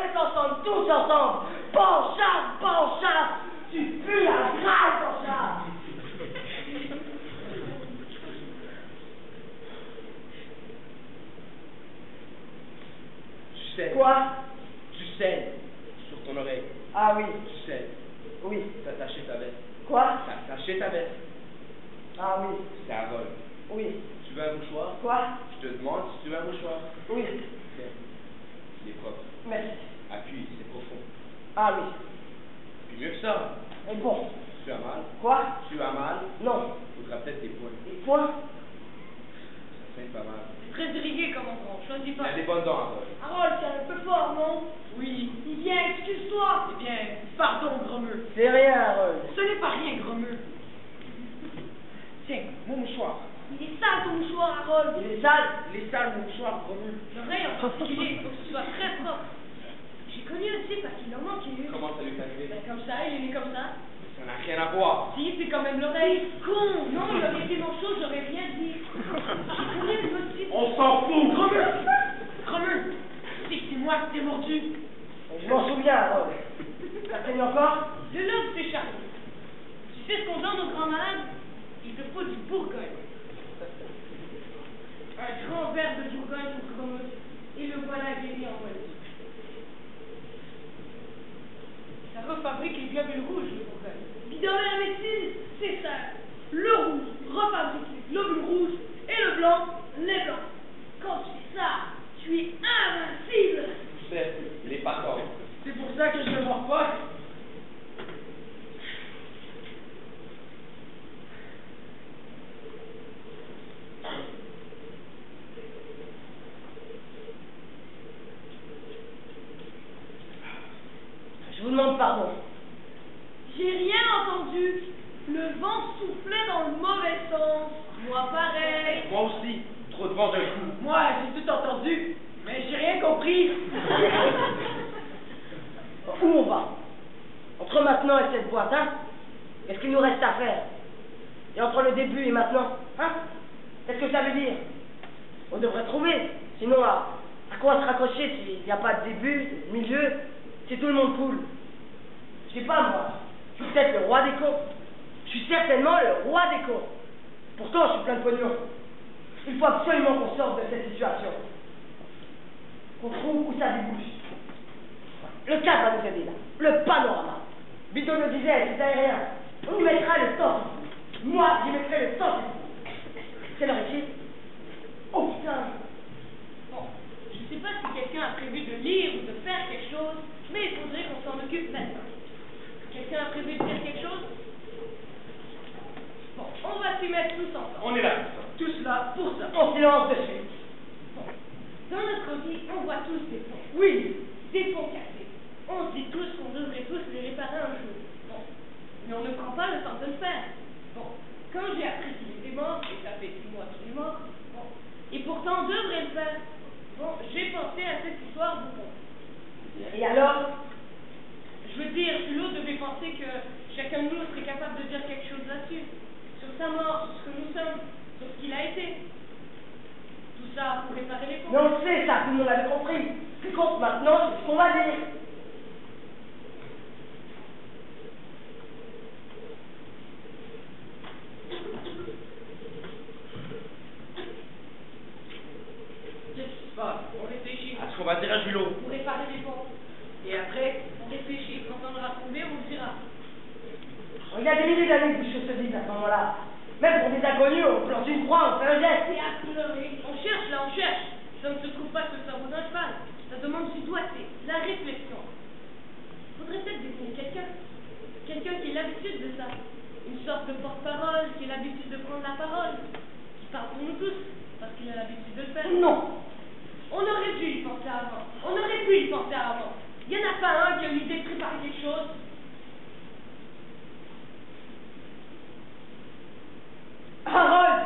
on est ensemble, tous ensemble. Panchard, tu pues la graille, Panchard. Tu saignes. Quoi? Tu saignes sur ton oreille. Ah oui. Tu saignes. Oui. T'as taché ta veste. Quoi? T'as taché ta veste. Ah oui. C'est à vol. Oui. Tu veux un mouchoir? Quoi? Je te demande si tu veux un mouchoir. Oui. Tiens. Il est propre. Merci. Appuie, c'est profond. Ah oui. Puis mieux que ça. Et bon. Tu as mal? Quoi? Tu as mal? Non. Faudra peut-être des points. Des points? Ça saigne pas mal. Très irrigué comme endroit, choisis Il pas. a des bonnes dents, Harold. Harold, c'est un peu fort, non? Oui. Viens, excuse-toi. Eh bien, pardon, Gromeux. C'est rien, Harold. Ce n'est pas rien, Gromeux. Tiens, mon mouchoir. Il est sale ton mouchoir, Harold. Il est sale. Il est sale, mon mouchoir, Gromeux. L'oreille en particulier, il faut que ce soit très propre. J'ai connu un type à qui il en manquait une. Comment ça lui est arrivé? Ben, comme ça, il est né comme ça. Ça n'a rien à voir. Si, c'est quand même l'oreille. Con! Non, il aurait été manchot, j'aurais rien dit. J'ai connu un autre type. On s'en fout! Gromeux! Gromeux! C'est moi qui t'ai mordu. Je m'en souviens, Harold. Ça saigne encore? Le lobe s'est chargé. Tu sais ce qu'on donne aux grands malades? Il te faut du Bourgogne. Un grand verre de Bourgogne pour Gromeux. Et le voilà guéri en voilà. Ça refabrique les globules rouges, le Bourgogne. Puis dans la médecine, c'est ça. Le rouge refabrique les globules rouges et le blanc, les blancs. Quand tu fais ça, tu es invincible. Tu sais, il est pas tort. C'est pour ça que je ne mors pas. Je vous demande pardon. J'ai rien entendu. Le vent soufflait dans le mauvais sens. Moi pareil. Moi aussi. Trop de vent d'un coup. Moi, j'ai tout entendu, mais j'ai rien compris. Où on va? Entre maintenant et cette boîte, hein? Qu'est-ce qu'il nous reste à faire? Et entre le début et maintenant, hein? Qu'est-ce que ça veut dire? On devrait trouver. Sinon, à quoi se raccrocher s'il n'y a pas de début, de milieu, si tout le monde coule? Je sais pas, moi. Je suis peut-être le roi des cons. Je suis certainement le roi des cons. Pourtant, je suis plein de pognon. Il faut absolument qu'on sorte de cette situation. Qu'on trouve où ça débouche. Le cadre va nous aider là. Le panorama. Bidon le disait, c'est aérien. On y mettra le temps. Moi, j'y mettrai le temps. C'est leur ici. Oh putain. Bon, je sais pas si quelqu'un a prévu de lire ou de faire quelque chose, mais il faudrait qu'on s'en occupe maintenant. Quelqu'un a prévu de dire quelque chose? Bon, on va s'y mettre tous ensemble. On est là. Tous là pour ça. En silence de suite. Bon, dans notre vie, on voit tous des ponts. Oui. Des ponts cassés. On se dit tous qu'on devrait tous les réparer un jour. Bon, mais on ne prend pas le temps de le faire. Bon, quand j'ai appris qu'il était mort, et ça fait 6 mois qu'il est mort, bon, et pourtant on devrait le faire. Bon, j'ai pensé à cette histoire de pont. Et alors? Je veux dire, Julot devait penser que chacun de nous serait capable de dire quelque chose là-dessus. Sur sa mort, sur ce que nous sommes, sur ce qu'il a été. Tout ça pour réparer les ponts. Mais on le sait, ça, tout le monde l'avait compris. Ce qui compte maintenant, c'est ce qu'on va dire. Qu'est-ce qui se passe? On réfléchit. À ce qu'on va dire à Julot. Pour réparer les ponts. Et après, on réfléchit. Quand on l'aura trouvé, on le dira. Il y a des milliers d'années que je se dis à ce moment-là. Même pour des inconnus, on plante une croix, on fait un geste. Et à pleurer. On cherche, là, on cherche. Ça ne se trouve pas sur le cerveau d'un cheval. Ça demande du doigté, la réflexion. Faudrait peut-être désigner quelqu'un. Quelqu'un qui ait l'habitude de ça. Une sorte de porte-parole, qui ait l'habitude de prendre la parole. Qui parle pour nous tous, parce qu'il a l'habitude de le faire. Non. On aurait dû y penser avant. On aurait pu y penser avant. Il n'y en a pas un qui a eu l'idée de préparer quelque chose. Harold!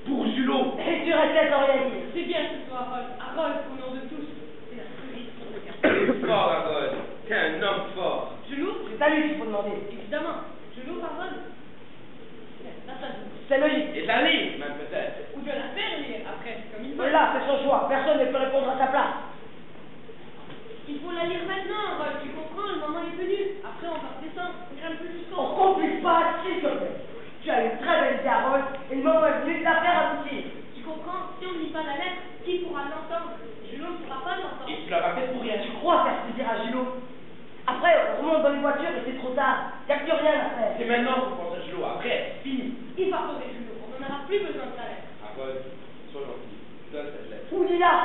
Pour Julot. Et tu restais sans rien dire. C'est bien que ce soit Harold. Harold, au nom de tous. C'est la cerise sur le gâteau. Fort, Harold. T'es un homme fort. Julot? C'est à lui qu'il faut demander. Évidemment. Julot, Harold. Ça, ça joue. C'est logique. Et de la livre, même peut-être. Ou de la faire lire.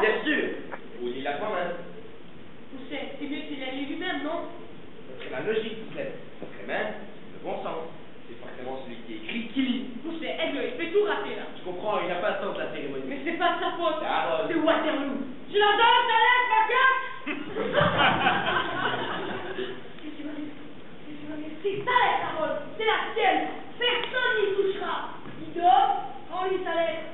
Bien sûr. Ou lis-la toi-même. Pouchet, c'est mieux s'il la lit lui-même, non? Ce serait la logique, Pouchet. Ce serait même le bon sens. C'est forcément celui qui écrit qui lit. Pouchet, aide-le, il fait tout rater là. Tu comprends, il n'a pas le temps de la cérémonie. Mais c'est pas de sa faute. C'est Harold. C'est Waterloo. Tu la donnes, ta lettre, ma casse. C'est ta lettre, Harold. C'est la tienne. Personne n'y touchera. Guido, prends-lui sa lettre.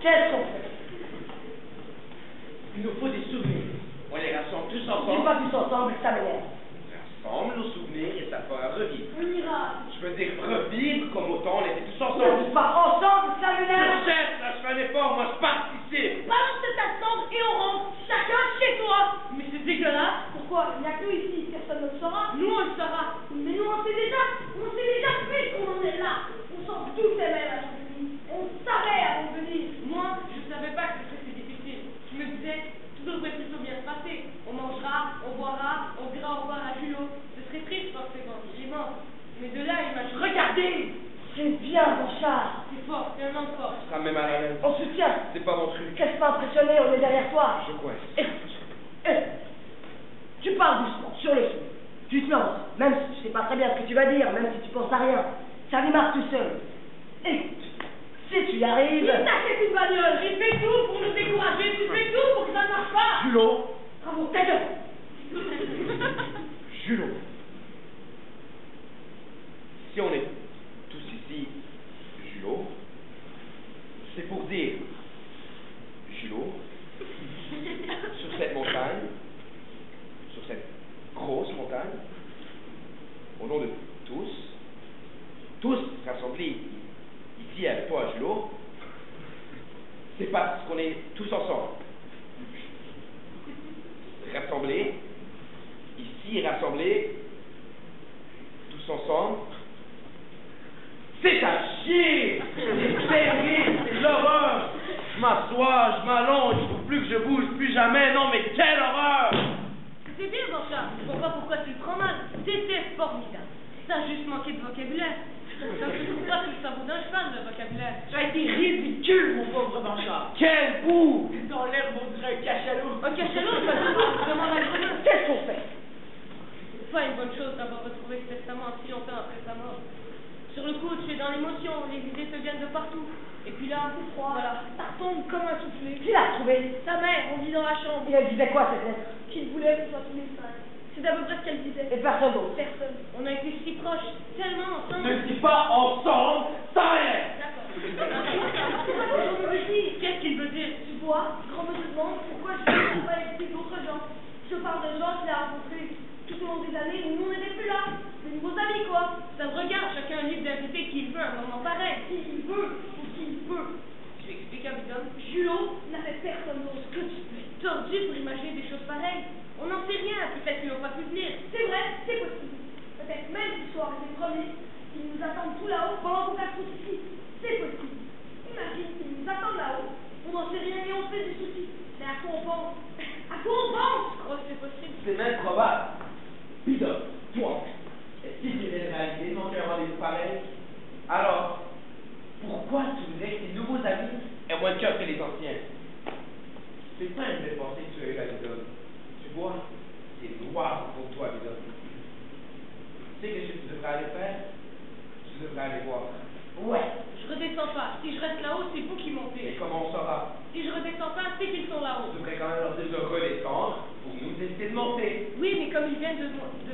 Qu'est-ce qu'on fait? Il nous faut des souvenirs. On les rassemble tous On dit ensemble. pas tous ensemble, ça m'énerve. Rassemble nos souvenirs et ça fera revivre. On ira. Je veux dire revivre comme autant on était tous On ensemble. dit pas ensemble, ça m'énerve. Chef, là je fais un effort, moi je participe. Balance cette assemble et on rentre. Chacun chez toi. Mais c'est dégueulasse. Pourquoi? Il n'y a que nous ici. Personne ne le saura. Nous, on le saura. Mais nous, on sait déjà. On sait déjà puisqu'on en est là. On s'en doutait même avant de venir. On savait avant de venir. Moi, je savais pas que ce serait si difficile. Je me disais, tout devrait plutôt bien se passer. On mangera, on boira, on dira au revoir à Julot. Ce serait triste forcément. Il est mort. Mais de là, il m'a... Regardez! C'est bien, Bouchard. C'est fort, tellement fort. Ça me met mal à l'aise. On se tient. C'est pas mon truc. Reste pas impressionné, on est derrière toi. Je coince. Tu parles doucement, sur le fond. Tu te lances, même si tu sais pas très bien ce que tu vas dire, même si tu penses à rien. Ça démarre tout seul. Écoute, si tu y arrives... Il t'achète une bagnole. J'ai fait tout pour nous décourager. Tu fais tout pour que ça ne marche pas. Julot. Bravo, ta gueule. Julot. Si on est tous ici, Julot, c'est pour dire Julot, sur cette montagne, sur cette grosse montagne, au nom de tous rassemblés ici avec toi, Julot, c'est parce qu'on est tous ensemble. Rassemblés, ici rassemblés, tous ensemble. C'est à chier! C'est terrible, c'est de l'horreur! Je m'assois, je m'allonge, il ne faut plus que je bouge, plus jamais, non mais quelle horreur! C'est bien, Blanchard. Je vois pas pourquoi tu le prends mal. C'était formidable. T'as juste manqué de vocabulaire. Ça se trouve pas sous le sabot d'un cheval, le vocabulaire. Ça a été ridicule, mon pauvre Blanchard. Quel bout! Dans l'herbe, on dirait un cachalot. Un cachalot, pas du tout. Demande à Grenouille. Qu'est-ce qu'on fait? C'est pas une bonne chose d'avoir retrouvé ce testament si longtemps après sa mort. Sur le coup, tu es dans l'émotion, les idées te viennent de partout. Et puis là, c'est froid, voilà, ça retombe comme un soufflé. Qui l'a trouvé? Sa mère, on dit dans la chambre, Et elle disait quoi, cette lettre? qu'il voulait qu'on soit tous les cinq. C'est à peu près ce qu'elle disait. Et personne d'autre. Personne. On a été si proches, tellement ensemble. Ne dis pas ensemble, sans rien! D'accord. Qu'est-ce qu'il veut dire? Tu vois, quand on me demande pourquoi je ne pas éviter d'autres gens. Je parle de gens qu'il a rencontrés tout au long des années où nous on n'était plus là. Des nouveaux amis, quoi. Ça me regarde, chacun est libre d'inviter qui il veut à un moment pareil. Qui il veut, ou qui il peut. Tu expliques à Bidon? Julot n'a fait personne d'autre que tu. Tordu pour imaginer des choses pareilles. On n'en sait rien, peut-être qu'ils n'ont pas pu venir. C'est vrai, c'est possible. Peut-être même qu'ils soient arrivés premiers, qu'ils nous attendent tout là-haut pendant qu'on casse tout ici. C'est possible. Imagine qu'ils nous attendent là-haut. On n'en sait rien et on se fait des soucis. Mais à quoi on pense? À quoi on pense? Je crois que c'est possible. C'est même probable. Bidon, toi, est-ce qu'il y a une réalité dans un rendez-vous pareil? Alors, pourquoi tu voudrais que tes nouveaux amis aient moins de cœur que les anciens? C'est pas une belle pensée que tu as eue là, Bidon. Tu vois, c'est noir pour toi, Bidon. Tu sais ce que tu devrais aller faire? Tu devrais aller voir. Ouais. Je redescends pas. Si je reste là-haut, c'est vous qui Et montez. comment on saura? Si je redescends pas, c'est qu'ils sont là-haut. Tu devrais quand même leur dire de redescendre pour nous éviter de monter. Oui, mais comme ils viennent de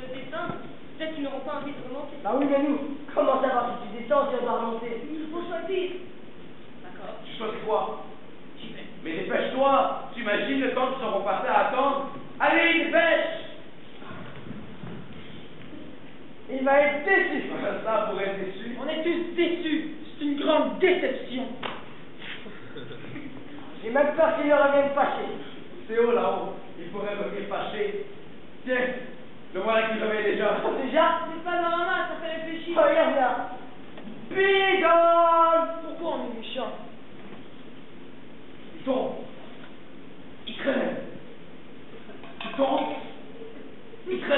descendre, peut-être qu'ils n'auront pas envie de remonter. Bah oui, mais nous, comment savoir si tu descends, si on doit remonter? Il faut choisir. D'accord. Tu choisis quoi? Mais dépêche-toi! Tu imagines le temps qu'ils seront passés à attendre? Allez, dépêche! Il va être déçu. Ça, pour être déçu. On est tous déçus. C'est une grande déception. J'ai même peur qu'il ne revienne fâché. C'est haut là-haut. Il pourrait revenir fâché. Tiens, le voilà qui revient déjà. Déjà?